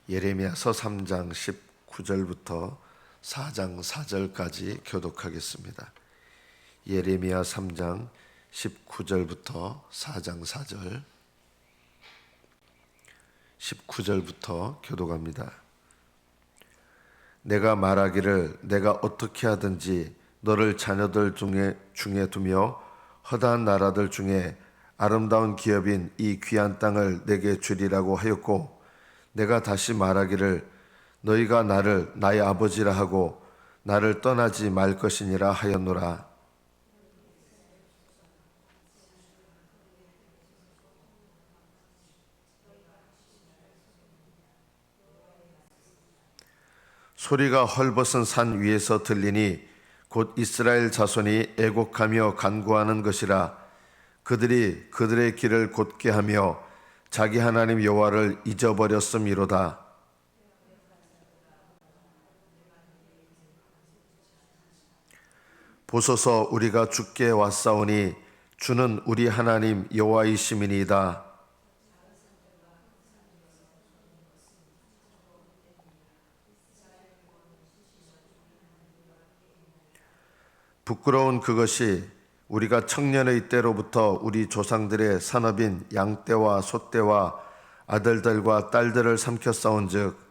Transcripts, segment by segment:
예레미야서 3장 19절부터 4장 4절까지 교독하겠습니다. 예레미야 3장 19절부터 4장 4절 19절부터 교독합니다. 내가 말하기를 내가 어떻게 하든지 너를 자녀들 중에 두며 허다한 나라들 중에 아름다운 기업인 이 귀한 땅을 내게 주리라고 하였고, 내가 다시 말하기를 너희가 나를 나의 아버지라 하고 나를 떠나지 말 것이니라 하였노라. 소리가 헐벗은 산 위에서 들리니 곧 이스라엘 자손이 애곡하며 간구하는 것이라. 그들이 그들의 길을 곧게 하며 자기 하나님 여호와를 잊어버렸음이로다. 보소서, 우리가 주께 왔사오니 주는 우리 하나님 여호와이시미니이다. 부끄러운 그것이 우리가 청년의 때로부터 우리 조상들의 산업인 양떼와 소떼와 아들들과 딸들을 삼켰사온즉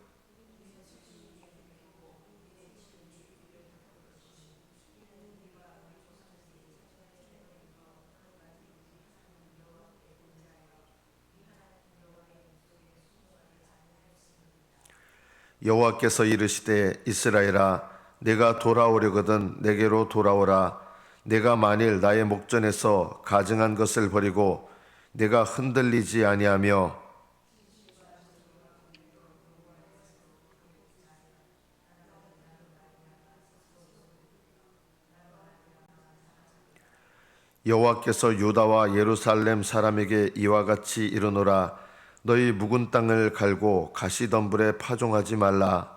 여호와께서 이르시되 이스라엘아, 내가 돌아오려거든 내게로 돌아오라. 내가 만일 나의 목전에서 가증한 것을 버리고 내가 흔들리지 아니하며 여호와께서 유다와 예루살렘 사람에게 이와 같이 이르노라. 너희 묵은 땅을 갈고 가시덤불에 파종하지 말라.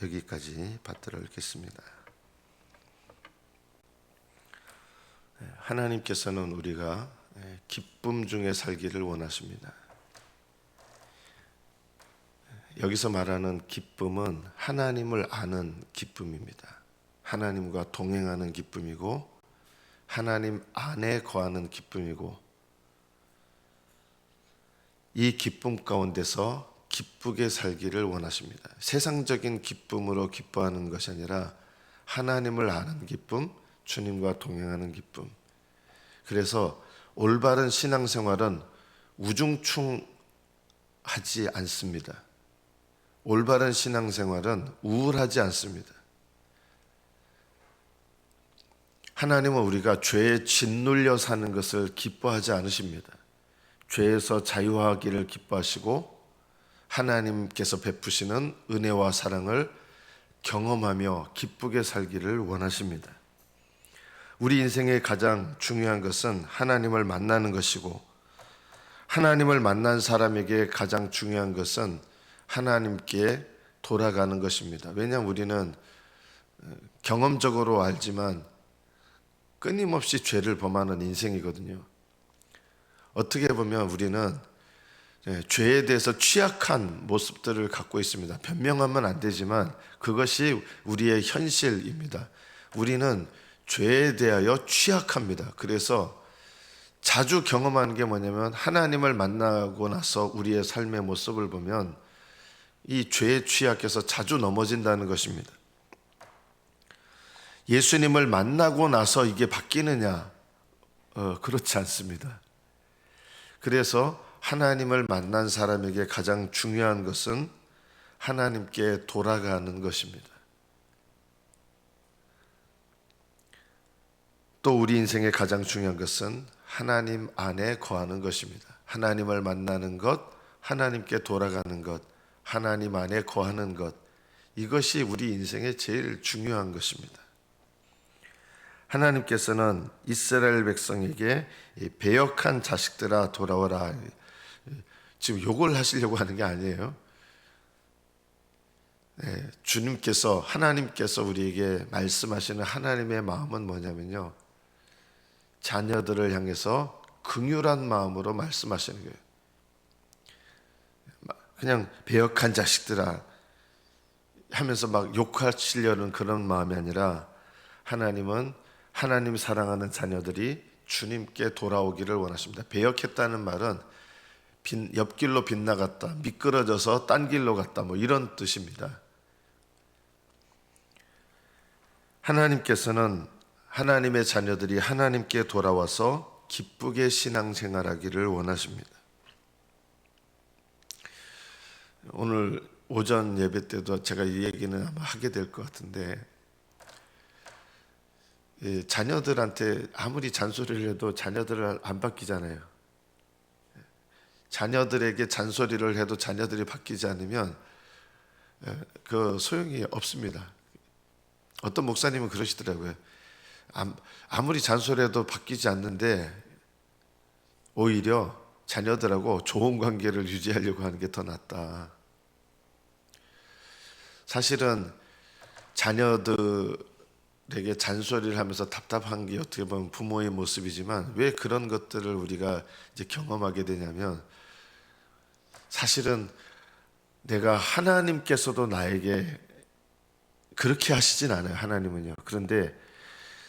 여기까지 받들어 읽겠습니다. 하나님께서는 우리가 기쁨 중에 살기를 원하십니다. 여기서 말하는 기쁨은 하나님을 아는 기쁨입니다. 하나님과 동행하는 기쁨이고 하나님 안에 거하는 기쁨이고, 이 기쁨 가운데서 기쁘게 살기를 원하십니다. 세상적인 기쁨으로 기뻐하는 것이 아니라 하나님을 아는 기쁨, 주님과 동행하는 기쁨. 그래서 올바른 신앙생활은 우중충하지 않습니다. 올바른 신앙생활은 우울하지 않습니다. 하나님은 우리가 죄에 짓눌려 사는 것을 기뻐하지 않으십니다. 죄에서 자유하기를 기뻐하시고 하나님께서 베푸시는 은혜와 사랑을 경험하며 기쁘게 살기를 원하십니다. 우리 인생의 가장 중요한 것은 하나님을 만나는 것이고, 하나님을 만난 사람에게 가장 중요한 것은 하나님께 돌아가는 것입니다. 왜냐하면 우리는 경험적으로 알지만 끊임없이 죄를 범하는 인생이거든요. 어떻게 보면 우리는 죄에 대해서 취약한 모습들을 갖고 있습니다. 변명하면 안 되지만 그것이 우리의 현실입니다. 우리는 죄에 대하여 취약합니다. 그래서 자주 경험하는 게 뭐냐면, 하나님을 만나고 나서 우리의 삶의 모습을 보면 이 죄에 취약해서 자주 넘어진다는 것입니다. 예수님을 만나고 나서 이게 바뀌느냐? 그렇지 않습니다. 그래서 하나님을 만난 사람에게 가장 중요한 것은 하나님께 돌아가는 것입니다. 또 우리 인생의 가장 중요한 것은 하나님 안에 거하는 것입니다. 하나님을 만나는 것, 하나님께 돌아가는 것, 하나님 안에 거하는 것, 이것이 우리 인생의 제일 중요한 것입니다. 하나님께서는 이스라엘 백성에게 배역한 자식들아 돌아오라, 지금 욕을 하시려고 하는 게 아니에요. 네, 하나님께서 우리에게 말씀하시는 하나님의 마음은 뭐냐면요, 자녀들을 향해서 긍휼한 마음으로 말씀하시는 거예요. 그냥 배역한 자식들아 하면서 막 욕하시려는 그런 마음이 아니라, 하나님은 하나님 사랑하는 자녀들이 주님께 돌아오기를 원하십니다. 배역했다는 말은 옆길로 빗나갔다, 미끄러져서 딴 길로 갔다, 뭐 이런 뜻입니다. 하나님께서는 하나님의 자녀들이 하나님께 돌아와서 기쁘게 신앙생활하기를 원하십니다. 오늘 오전 예배 때도 제가 이 얘기는 아마 하게 될 것 같은데, 자녀들한테 아무리 잔소리를 해도 자녀들을 안 바뀌잖아요. 자녀들에게 잔소리를 해도 자녀들이 바뀌지 않으면 그 소용이 없습니다. 어떤 목사님은 그러시더라고요. 아무리 잔소리해도 바뀌지 않는데 오히려 자녀들하고 좋은 관계를 유지하려고 하는 게 더 낫다. 사실은 자녀들에게 잔소리를 하면서 답답한 게 어떻게 보면 부모의 모습이지만, 왜 그런 것들을 우리가 이제 경험하게 되냐면, 사실은 내가 하나님께서도 나에게 그렇게 하시진 않아요. 하나님은요. 그런데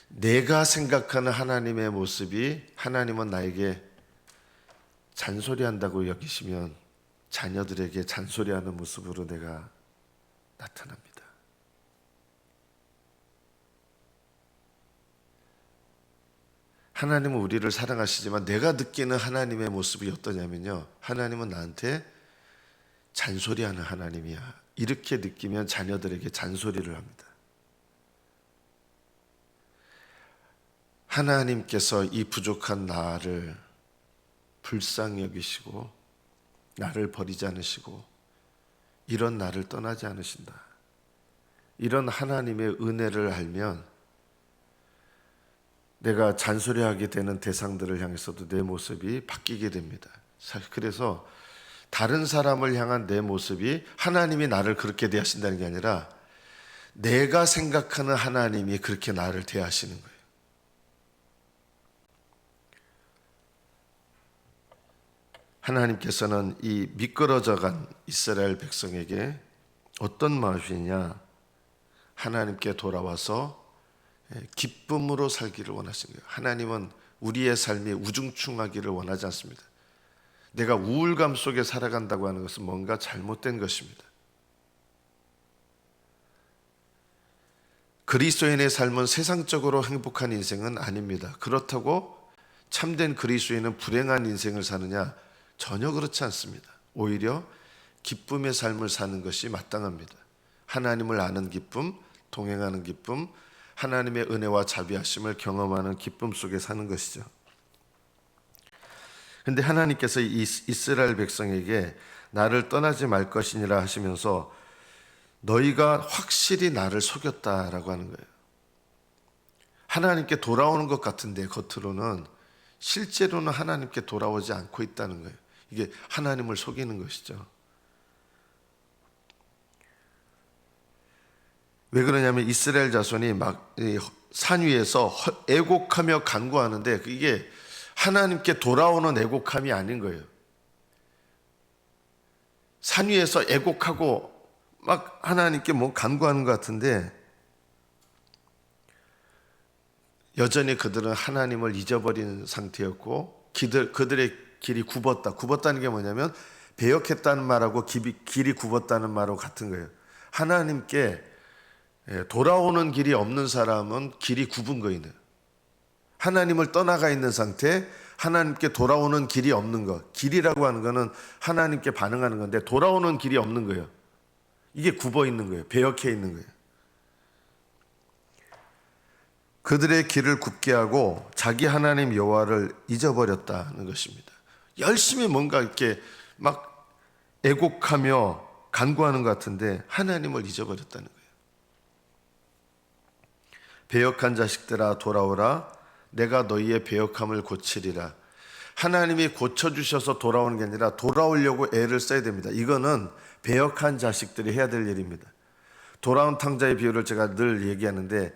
내가 생각하는 하나님의 모습이 하나님은 나에게 잔소리한다고 여기시면 자녀들에게 잔소리하는 모습으로 내가 나타납니다. 하나님은 우리를 사랑하시지만 내가 느끼는 하나님의 모습이 어떠냐면요, 하나님은 나한테 잔소리하는 하나님이야, 이렇게 느끼면 자녀들에게 잔소리를 합니다. 하나님께서 이 부족한 나를 불쌍히 여기시고 나를 버리지 않으시고 이런 나를 떠나지 않으신다, 이런 하나님의 은혜를 알면 내가 잔소리하게 되는 대상들을 향해서도 내 모습이 바뀌게 됩니다. 그래서 다른 사람을 향한 내 모습이 하나님이 나를 그렇게 대하신다는 게 아니라 내가 생각하는 하나님이 그렇게 나를 대하시는 거예요. 하나님께서는 이 미끄러져간 이스라엘 백성에게 어떤 마음이냐, 하나님께 돌아와서 기쁨으로 살기를 원하신 거예요. 하나님은 우리의 삶이 우중충하기를 원하지 않습니다. 내가 우울감 속에 살아간다고 하는 것은 뭔가 잘못된 것입니다. 그리스도인의 삶은 세상적으로 행복한 인생은 아닙니다. 그렇다고 참된 그리스도인은 불행한 인생을 사느냐? 전혀 그렇지 않습니다. 오히려 기쁨의 삶을 사는 것이 마땅합니다. 하나님을 아는 기쁨, 동행하는 기쁨, 하나님의 은혜와 자비하심을 경험하는 기쁨 속에 사는 것이죠. 그런데 하나님께서 이스라엘 백성에게 나를 떠나지 말 것이니라 하시면서 너희가 확실히 나를 속였다라고 하는 거예요. 하나님께 돌아오는 것 같은데 겉으로는, 실제로는 하나님께 돌아오지 않고 있다는 거예요. 이게 하나님을 속이는 것이죠. 왜 그러냐면 이스라엘 자손이 막 산 위에서 애곡하며 간구하는데 이게 하나님께 돌아오는 애곡함이 아닌 거예요. 산 위에서 애곡하고 막 하나님께 뭐 간구하는 것 같은데, 여전히 그들은 하나님을 잊어버린 상태였고 그들의 길이 굽었다. 굽었다는 게 뭐냐면 배역했다는 말하고 길이 굽었다는 말하고 같은 거예요. 하나님께 돌아오는 길이 없는 사람은 길이 굽은 거예요. 하나님을 떠나가 있는 상태, 하나님께 돌아오는 길이 없는 것. 길이라고 하는 거는 하나님께 반응하는 건데 돌아오는 길이 없는 거예요. 이게 굽어 있는 거예요. 배역해 있는 거예요. 그들의 길을 굽게 하고 자기 하나님 여호와를 잊어버렸다는 것입니다. 열심히 뭔가 이렇게 막 애곡하며 간구하는 것 같은데 하나님을 잊어버렸다는 거예요. 배역한 자식들아 돌아오라, 내가 너희의 배역함을 고치리라. 하나님이 고쳐주셔서 돌아오는 게 아니라 돌아오려고 애를 써야 됩니다. 이거는 배역한 자식들이 해야 될 일입니다. 돌아온 탕자의 비유를 제가 늘 얘기하는데,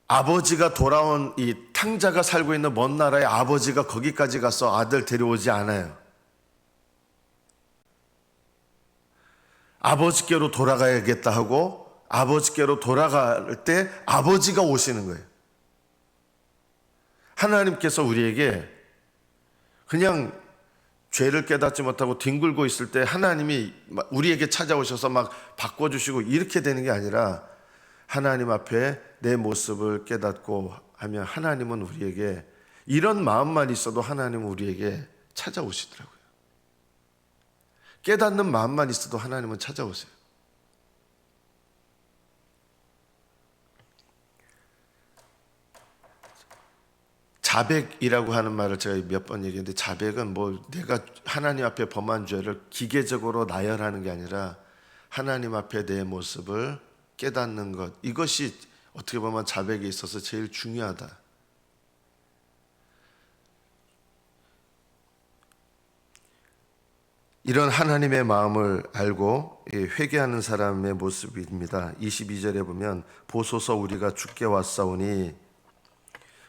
아버지가 돌아온 이 탕자가 살고 있는 먼 나라의 아버지가 거기까지 가서 아들 데려오지 않아요. 아버지께로 돌아가야겠다 하고 아버지께로 돌아갈 때 아버지가 오시는 거예요. 하나님께서 우리에게 그냥 죄를 깨닫지 못하고 뒹굴고 있을 때 하나님이 우리에게 찾아오셔서 막 바꿔주시고 이렇게 되는 게 아니라, 하나님 앞에 내 모습을 깨닫고 하면 하나님은 우리에게, 이런 마음만 있어도 하나님은 우리에게 찾아오시더라고요. 깨닫는 마음만 있어도 하나님은 찾아오세요. 자백이라고 하는 말을 제가 몇 번 얘기했는데, 자백은 뭐 내가 하나님 앞에 범한 죄를 기계적으로 나열하는 게 아니라 하나님 앞에 내 모습을 깨닫는 것, 이것이 어떻게 보면 자백에 있어서 제일 중요하다. 이런 하나님의 마음을 알고 회개하는 사람의 모습입니다. 22절에 보면 보소서 우리가 주께 왔사오니,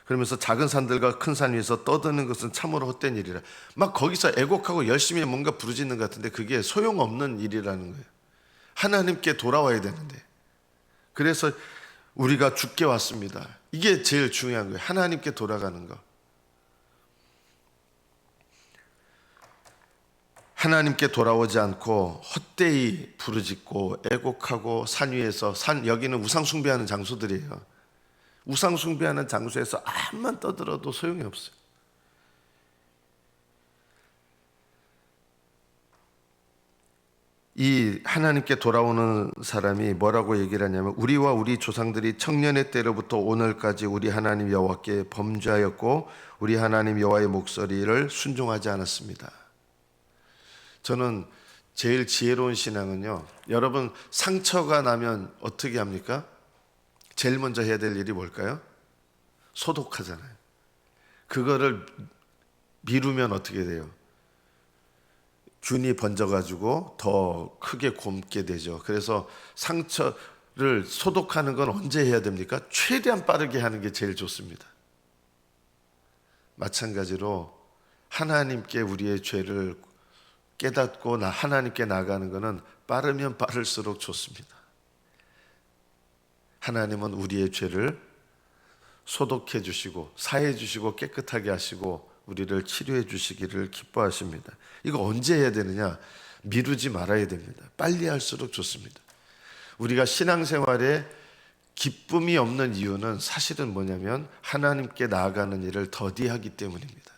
그러면서 작은 산들과 큰 산 위에서 떠드는 것은 참으로 헛된 일이라. 막 거기서 애곡하고 열심히 뭔가 부르짖는 것 같은데 그게 소용없는 일이라는 거예요. 하나님께 돌아와야 되는데. 그래서 우리가 주께 왔습니다. 이게 제일 중요한 거예요. 하나님께 돌아가는 거. 하나님께 돌아오지 않고 헛되이 부르짖고 애곡하고 산 위에서, 여기는 우상 숭배하는 장소들이에요. 우상 숭배하는 장소에서 암만 떠들어도 소용이 없어요. 이 하나님께 돌아오는 사람이 뭐라고 얘기를 하냐면, 우리와 우리 조상들이 청년의 때로부터 오늘까지 우리 하나님 여호와께 범죄하였고 우리 하나님 여호와의 목소리를 순종하지 않았습니다. 저는 제일 지혜로운 신앙은요, 여러분 상처가 나면 어떻게 합니까? 제일 먼저 해야 될 일이 뭘까요? 소독하잖아요. 그거를 미루면 어떻게 돼요? 균이 번져가지고 더 크게 곪게 되죠. 그래서 상처를 소독하는 건 언제 해야 됩니까? 최대한 빠르게 하는 게 제일 좋습니다. 마찬가지로 하나님께 우리의 죄를 깨닫고 하나님께 나가는 것은 빠르면 빠를수록 좋습니다. 하나님은 우리의 죄를 소독해 주시고 사해 주시고 깨끗하게 하시고 우리를 치료해 주시기를 기뻐하십니다. 이거 언제 해야 되느냐? 미루지 말아야 됩니다. 빨리 할수록 좋습니다. 우리가 신앙생활에 기쁨이 없는 이유는 사실은 뭐냐면 하나님께 나아가는 일을 더디하기 때문입니다.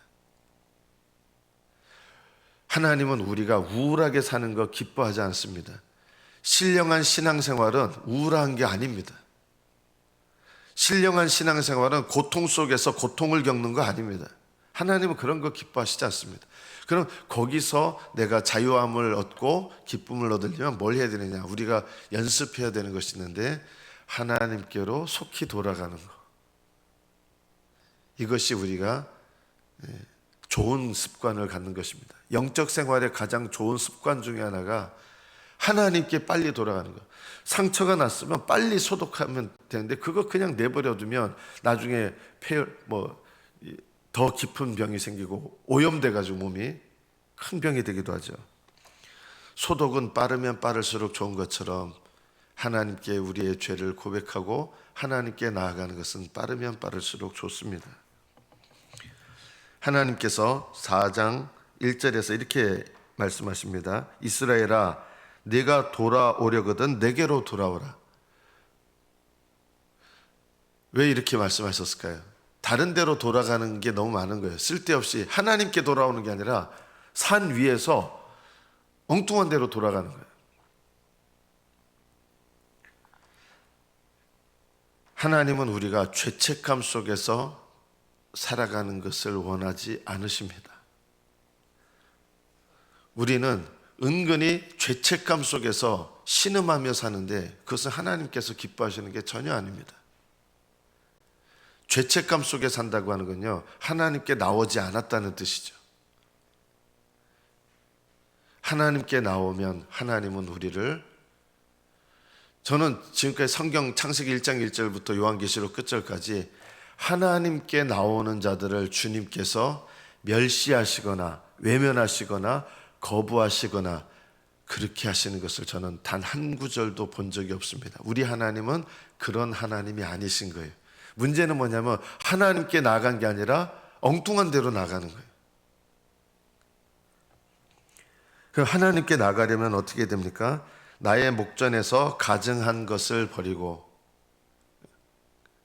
하나님은 우리가 우울하게 사는 거 기뻐하지 않습니다. 신령한 신앙생활은 우울한 게 아닙니다. 신령한 신앙생활은 고통 속에서 고통을 겪는 거 아닙니다. 하나님은 그런 거 기뻐하시지 않습니다. 그럼 거기서 내가 자유함을 얻고 기쁨을 얻으려면 뭘 해야 되느냐? 우리가 연습해야 되는 것이 있는데, 하나님께로 속히 돌아가는 거. 이것이 우리가 좋은 습관을 갖는 것입니다. 영적 생활의 가장 좋은 습관 중에 하나가 하나님께 빨리 돌아가는 거. 상처가 났으면 빨리 소독하면 되는데 그거 그냥 내버려 두면 나중에 더 깊은 병이 생기고 오염돼가지고 몸이 큰 병이 되기도 하죠. 소독은 빠르면 빠를수록 좋은 것처럼 하나님께 우리의 죄를 고백하고 하나님께 나아가는 것은 빠르면 빠를수록 좋습니다. 하나님께서 4장 1절에서 이렇게 말씀하십니다. 이스라엘아, 네가 돌아오려거든 내게로 돌아오라. 왜 이렇게 말씀하셨을까요? 다른 데로 돌아가는 게 너무 많은 거예요. 쓸데없이 하나님께 돌아오는 게 아니라 산 위에서 엉뚱한 데로 돌아가는 거예요. 하나님은 우리가 죄책감 속에서 살아가는 것을 원하지 않으십니다. 우리는 은근히 죄책감 속에서 신음하며 사는데 그것은 하나님께서 기뻐하시는 게 전혀 아닙니다. 죄책감 속에 산다고 하는 건요, 하나님께 나오지 않았다는 뜻이죠. 하나님께 나오면 하나님은 우리를, 저는 지금까지 성경 창세기 1장 1절부터 요한계시록 끝절까지 하나님께 나오는 자들을 주님께서 멸시하시거나 외면하시거나 거부하시거나 그렇게 하시는 것을 저는 단 한 구절도 본 적이 없습니다. 우리 하나님은 그런 하나님이 아니신 거예요. 문제는 뭐냐면 하나님께 나아간 게 아니라 엉뚱한 데로 나가는 거예요. 그 하나님께 나가려면 어떻게 됩니까? 나의 목전에서 가증한 것을 버리고,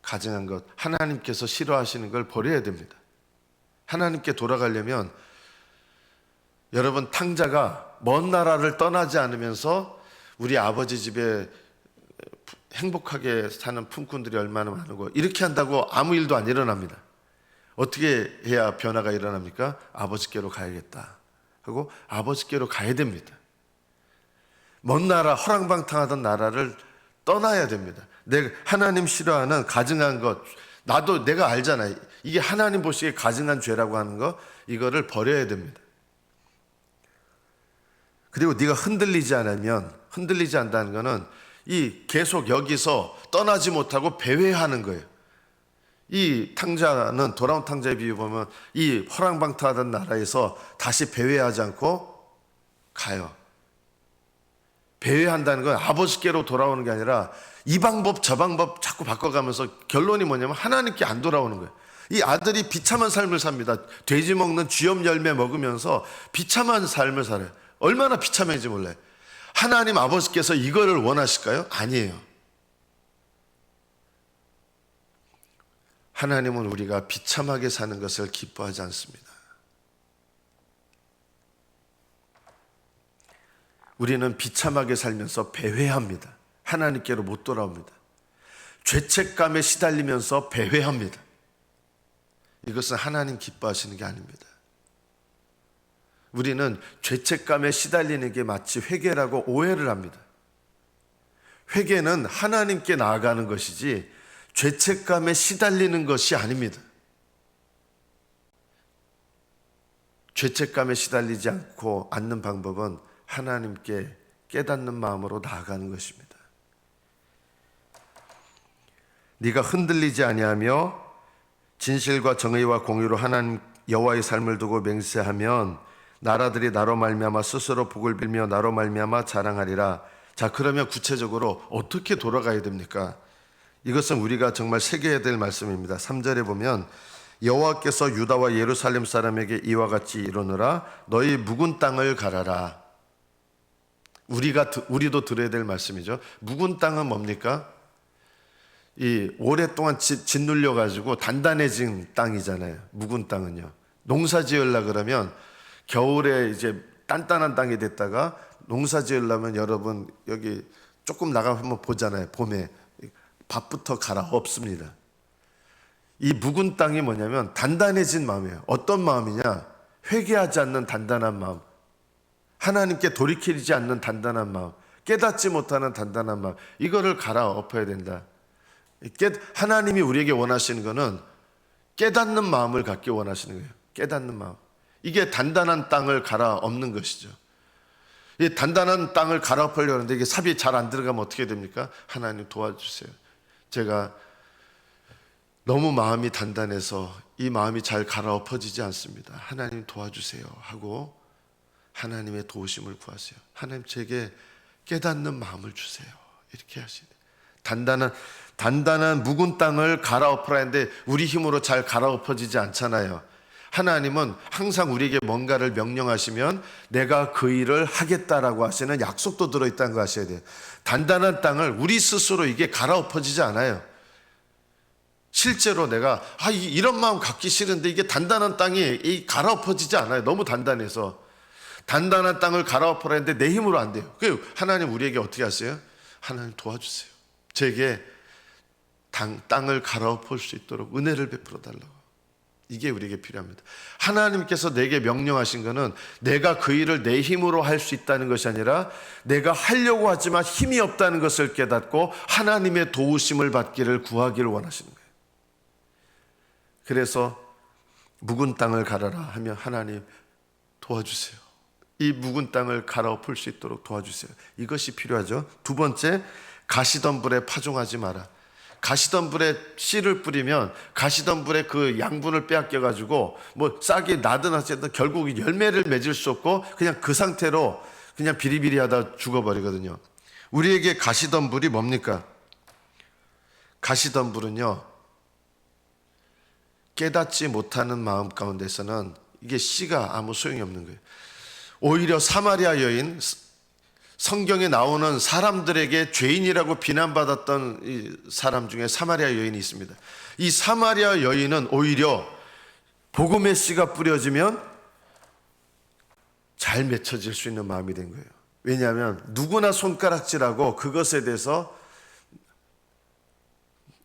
가증한 것, 하나님께서 싫어하시는 걸 버려야 됩니다. 하나님께 돌아가려면 여러분, 탕자가 먼 나라를 떠나지 않으면서 우리 아버지 집에 행복하게 사는 품꾼들이 얼마나 많고, 이렇게 한다고 아무 일도 안 일어납니다. 어떻게 해야 변화가 일어납니까? 아버지께로 가야겠다 하고 아버지께로 가야 됩니다. 먼 나라, 허랑방탕하던 나라를 떠나야 됩니다. 내가 하나님 싫어하는 가증한 것, 나도 내가 알잖아요. 이게 하나님 보시기에 가증한 죄라고 하는 거, 이거를 버려야 됩니다. 그리고 네가 흔들리지 않으면, 흔들리지 않는다는 거는 이 계속 여기서 떠나지 못하고 배회하는 거예요. 이 탕자는, 돌아온 탕자의 비유 보면 이 허랑방탕하던 나라에서 다시 배회하지 않고 가요. 배회한다는 건 아버지께로 돌아오는 게 아니라 이 방법 저 방법 자꾸 바꿔가면서 결론이 뭐냐면 하나님께 안 돌아오는 거예요. 이 아들이 비참한 삶을 삽니다. 돼지 먹는 쥐염 열매 먹으면서 비참한 삶을 살아요. 얼마나 비참한지 몰라요. 하나님 아버지께서 이거를 원하실까요? 아니에요. 하나님은 우리가 비참하게 사는 것을 기뻐하지 않습니다. 우리는 비참하게 살면서 배회합니다. 하나님께로 못 돌아옵니다. 죄책감에 시달리면서 배회합니다. 이것은 하나님 기뻐하시는 게 아닙니다. 우리는 죄책감에 시달리는 게 마치 회개라고 오해를 합니다. 회개는 하나님께 나아가는 것이지 죄책감에 시달리는 것이 아닙니다. 죄책감에 시달리지 않는 방법은 하나님께 깨닫는 마음으로 나아가는 것입니다. 네가 흔들리지 아니하며 진실과 정의와 공의로 하나님 여호와의 삶을 두고 맹세하면 나라들이 나로 말미암아 스스로 복을 빌며 나로 말미암아 자랑하리라. 자, 그러면 구체적으로 어떻게 돌아가야 됩니까? 이것은 우리가 정말 새겨야 될 말씀입니다. 3절에 보면 여호와께서 유다와 예루살렘 사람에게 이와 같이 이르노라. 너희 묵은 땅을 갈아라. 우리도 들어야 될 말씀이죠. 묵은 땅은 뭡니까? 이 오랫동안 짓눌려 가지고 단단해진 땅이잖아요. 묵은 땅은요. 농사 지으려 그러면 겨울에 이제 단단한 땅이 됐다가 농사 지으려면 여러분 여기 조금 나가 한번 보잖아요. 봄에 밥부터 갈아엎습니다. 이 묵은 땅이 뭐냐면 단단해진 마음이에요. 어떤 마음이냐? 회개하지 않는 단단한 마음, 하나님께 돌이키지 않는 단단한 마음, 깨닫지 못하는 단단한 마음, 이거를 갈아엎어야 된다. 하나님이 우리에게 원하시는 것은 깨닫는 마음을 갖기 원하시는 거예요. 깨닫는 마음. 이게 단단한 땅을 갈아엎는 것이죠. 이 단단한 땅을 갈아엎으려고 하는데 이게 삽이 잘 안 들어가면 어떻게 됩니까? 하나님 도와주세요. 제가 너무 마음이 단단해서 이 마음이 잘 갈아엎어지지 않습니다. 하나님 도와주세요 하고 하나님의 도우심을 구하세요. 하나님 제게 깨닫는 마음을 주세요. 이렇게 하시네. 단단한 묵은 땅을 갈아엎으라 했는데 우리 힘으로 잘 갈아엎어지지 않잖아요. 하나님은 항상 우리에게 뭔가를 명령하시면 내가 그 일을 하겠다라고 하시는 약속도 들어있다는 거 아셔야 돼요. 단단한 땅을 우리 스스로 이게 갈아엎어지지 않아요. 실제로 내가 이런 마음 갖기 싫은데 이게 단단한 땅이 갈아엎어지지 않아요. 너무 단단해서. 단단한 땅을 갈아엎으라 했는데 내 힘으로 안 돼요. 그래서 하나님 우리에게 어떻게 하세요? 하나님 도와주세요. 제게 땅을 갈아엎을 수 있도록 은혜를 베풀어 달라고. 이게 우리에게 필요합니다. 하나님께서 내게 명령하신 것은 내가 그 일을 내 힘으로 할 수 있다는 것이 아니라 내가 하려고 하지만 힘이 없다는 것을 깨닫고 하나님의 도우심을 받기를 구하기를 원하시는 거예요. 그래서 묵은 땅을 갈아라 하며 하나님 도와주세요. 이 묵은 땅을 갈아엎을 수 있도록 도와주세요. 이것이 필요하죠. 두 번째, 가시덤불에 파종하지 마라. 가시덤불에 씨를 뿌리면 가시덤불에 그 양분을 빼앗겨 가지고 뭐 싹이 나든 어쨌든 결국 열매를 맺을 수 없고 그냥 그 상태로 그냥 비리비리하다 죽어버리거든요. 우리에게 가시덤불이 뭡니까? 가시덤불은요, 깨닫지 못하는 마음 가운데서는 이게 씨가 아무 소용이 없는 거예요. 오히려 사마리아 여인, 성경에 나오는 사람들에게 죄인이라고 비난받았던 이 사람 중에 사마리아 여인이 있습니다. 이 사마리아 여인은 오히려 복음의 씨가 뿌려지면 잘 맺혀질 수 있는 마음이 된 거예요. 왜냐하면 누구나 손가락질하고 그것에 대해서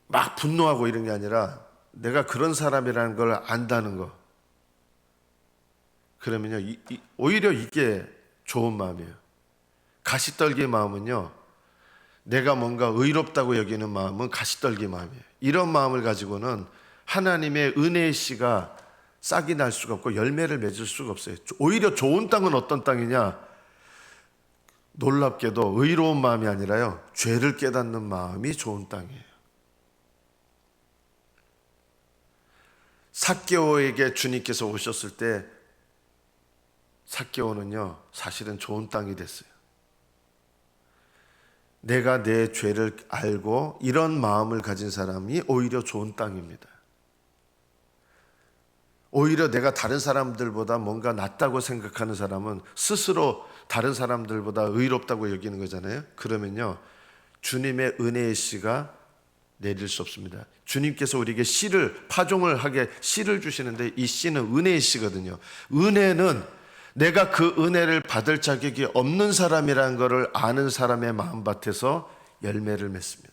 막 분노하고 이런 게 아니라 내가 그런 사람이라는 걸 안다는 거. 그러면요, 오히려 이게 좋은 마음이에요. 가시떨기의 마음은요, 내가 뭔가 의롭다고 여기는 마음은 가시떨기 마음이에요. 이런 마음을 가지고는 하나님의 은혜의 씨가 싹이 날 수가 없고 열매를 맺을 수가 없어요. 오히려 좋은 땅은 어떤 땅이냐? 놀랍게도 의로운 마음이 아니라요, 죄를 깨닫는 마음이 좋은 땅이에요. 삭개오에게 주님께서 오셨을 때 삭개오는요, 사실은 좋은 땅이 됐어요. 내가 내 죄를 알고 이런 마음을 가진 사람이 오히려 좋은 땅입니다. 오히려 내가 다른 사람들보다 뭔가 낫다고 생각하는 사람은 스스로 다른 사람들보다 의롭다고 여기는 거잖아요. 그러면요, 주님의 은혜의 씨가 내릴 수 없습니다. 주님께서 우리에게 씨를, 파종을 하게 씨를 주시는데 이 씨는 은혜의 씨거든요. 은혜는 내가 그 은혜를 받을 자격이 없는 사람이라는 것을 아는 사람의 마음밭에서 열매를 맺습니다.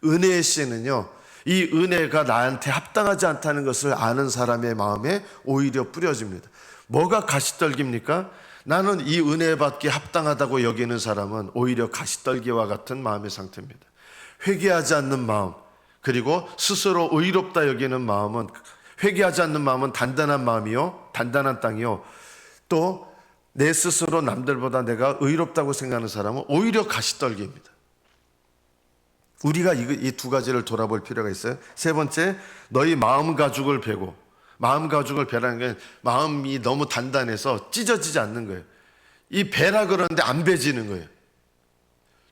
은혜의 씨는요, 이 은혜가 나한테 합당하지 않다는 것을 아는 사람의 마음에 오히려 뿌려집니다. 뭐가 가시떨기입니까? 나는 이 은혜 받기 합당하다고 여기는 사람은 오히려 가시떨기와 같은 마음의 상태입니다. 회개하지 않는 마음, 그리고 스스로 의롭다 여기는 마음은, 회개하지 않는 마음은 단단한 마음이요, 단단한 땅이요, 또 내 스스로 남들보다 내가 의롭다고 생각하는 사람은 오히려 가시떨기입니다. 우리가 이 두 가지를 돌아볼 필요가 있어요. 세 번째, 너희 마음 가죽을 베고. 마음 가죽을 베라는 게 마음이 너무 단단해서 찢어지지 않는 거예요. 이 베라 그러는데 안 베지는 거예요.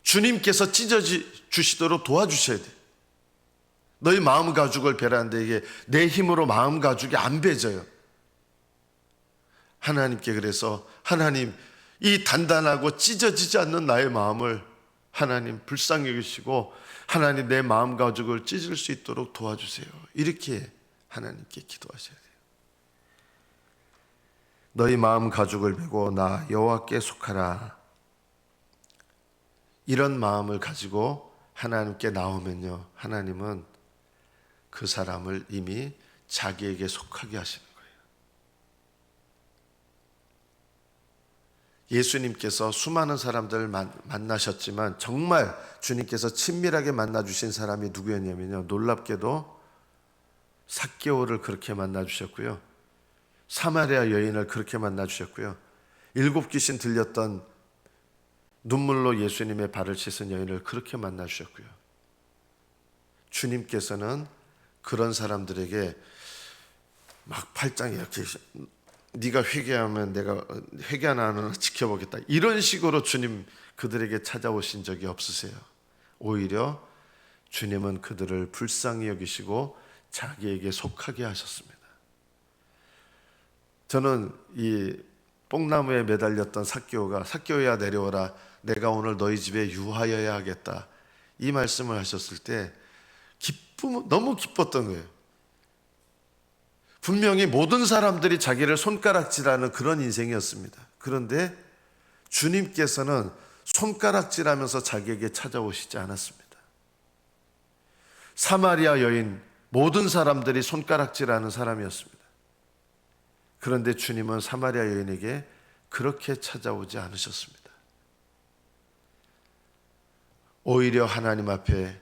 주님께서 찢어주시도록 도와주셔야 돼요. 너희 마음 가죽을 베라는데 이게 내 힘으로 마음 가죽이 안 베져요. 하나님께 그래서 하나님, 이 단단하고 찢어지지 않는 나의 마음을 하나님 불쌍히 여기시고 하나님 내 마음 가죽을 찢을 수 있도록 도와주세요. 이렇게 하나님께 기도하셔야 돼요. 너희 마음 가죽을 베고 나 여호와께 속하라. 이런 마음을 가지고 하나님께 나오면요, 하나님은 그 사람을 이미 자기에게 속하게 하시는 거예요. 예수님께서 수많은 사람들을 만나셨지만 정말 주님께서 친밀하게 만나주신 사람이 누구였냐면요, 놀랍게도 삭개오를 그렇게 만나주셨고요, 사마리아 여인을 그렇게 만나주셨고요, 7 귀신 들렸던 눈물로 예수님의 발을 씻은 여인을 그렇게 만나주셨고요. 주님께서는 그런 사람들에게 막 팔짱 이렇게, 네가 회개하면 내가 회개하나 안 하나 지켜보겠다, 이런 식으로 주님 그들에게 찾아오신 적이 없으세요. 오히려 주님은 그들을 불쌍히 여기시고 자기에게 속하게 하셨습니다. 저는 이 뽕나무에 매달렸던 삭개오가 삭개오야 내려오라, 내가 오늘 너희 집에 유하여야 하겠다, 이 말씀을 하셨을 때 너무 기뻤던 거예요. 분명히 모든 사람들이 자기를 손가락질하는 그런 인생이었습니다. 그런데 주님께서는 손가락질하면서 자기에게 찾아오시지 않았습니다. 사마리아 여인, 모든 사람들이 손가락질하는 사람이었습니다. 그런데 주님은 사마리아 여인에게 그렇게 찾아오지 않으셨습니다. 오히려 하나님 앞에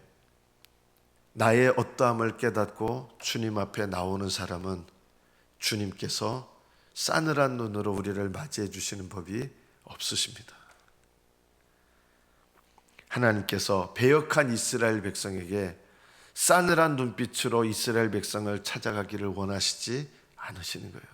나의 어떠함을 깨닫고 주님 앞에 나오는 사람은 주님께서 싸늘한 눈으로 우리를 맞이해 주시는 법이 없으십니다. 하나님께서 배역한 이스라엘 백성에게 싸늘한 눈빛으로 이스라엘 백성을 찾아가기를 원하시지 않으시는 거예요.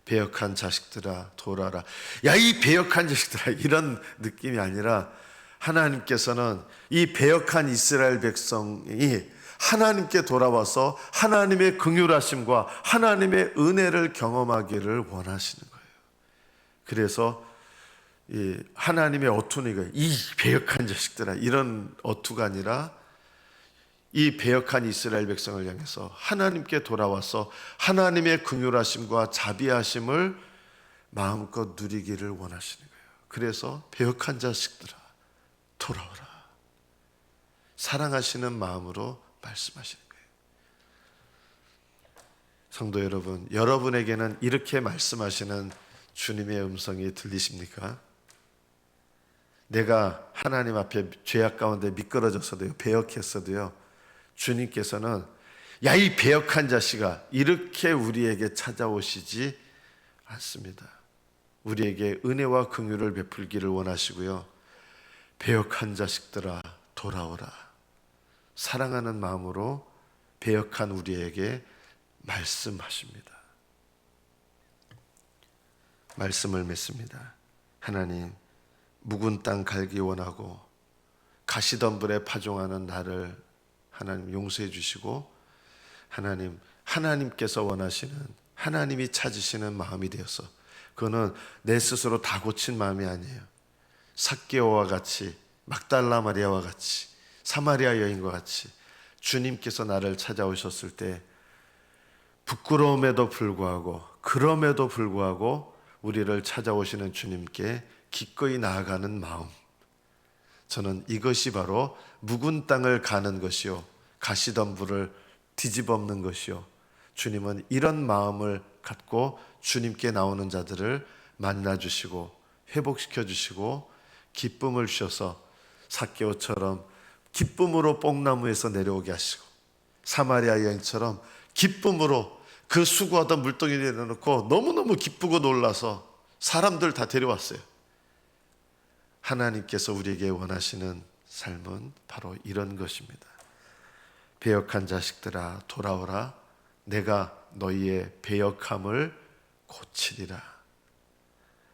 배역한 자식들아 돌아라. 야, 이 배역한 자식들아, 이런 느낌이 아니라 하나님께서는 이 배역한 이스라엘 백성이 하나님께 돌아와서 하나님의 긍휼하심과 하나님의 은혜를 경험하기를 원하시는 거예요. 그래서 이 하나님의 어투니가 이 배역한 자식들아, 이런 어투가 아니라 이 배역한 이스라엘 백성을 향해서 하나님께 돌아와서 하나님의 긍휼하심과 자비하심을 마음껏 누리기를 원하시는 거예요. 그래서 배역한 자식들아 돌아오라, 사랑하시는 마음으로 말씀하시는 거예요. 성도 여러분, 여러분에게는 이렇게 말씀하시는 주님의 음성이 들리십니까? 내가 하나님 앞에 죄악 가운데 미끄러졌어도요, 배역했어도요, 주님께서는 야, 이 배역한 자식아, 이렇게 우리에게 찾아오시지 않습니다. 우리에게 은혜와 긍휼을 베풀기를 원하시고요, 배역한 자식들아 돌아오라, 사랑하는 마음으로 배역한 우리에게 말씀하십니다. 말씀을 맺습니다. 하나님, 묵은 땅 갈기 원하고 가시덤불에 파종하는 나를 하나님 용서해 주시고, 하나님께서 원하시는, 하나님이 찾으시는 마음이 되어서, 그거는 내 스스로 다 고친 마음이 아니에요. 삭개오와 같이, 막달라 마리아와 같이, 사마리아 여인과 같이 주님께서 나를 찾아오셨을 때 부끄러움에도 불구하고, 그럼에도 불구하고 우리를 찾아오시는 주님께 기꺼이 나아가는 마음, 저는 이것이 바로 묵은 땅을 가는 것이요, 가시덤불을 뒤집어엎는 것이요, 주님은 이런 마음을 갖고 주님께 나오는 자들을 만나주시고 회복시켜 주시고 기쁨을 주셔서 삭개오처럼 기쁨으로 뽕나무에서 내려오게 하시고, 사마리아 여인처럼 기쁨으로 그 수고하던 물동이 내려놓고 너무너무 기쁘고 놀라서 사람들 다 데려왔어요. 하나님께서 우리에게 원하시는 삶은 바로 이런 것입니다. 배역한 자식들아 돌아오라, 내가 너희의 배역함을 고치리라.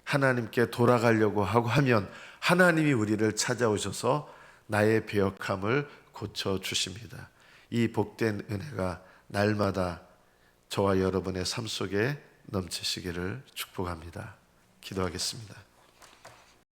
하나님께 돌아가려고 하고 하면 하나님이 우리를 찾아오셔서 나의 배역함을 고쳐주십니다. 이 복된 은혜가 날마다 저와 여러분의 삶 속에 넘치시기를 축복합니다. 기도하겠습니다.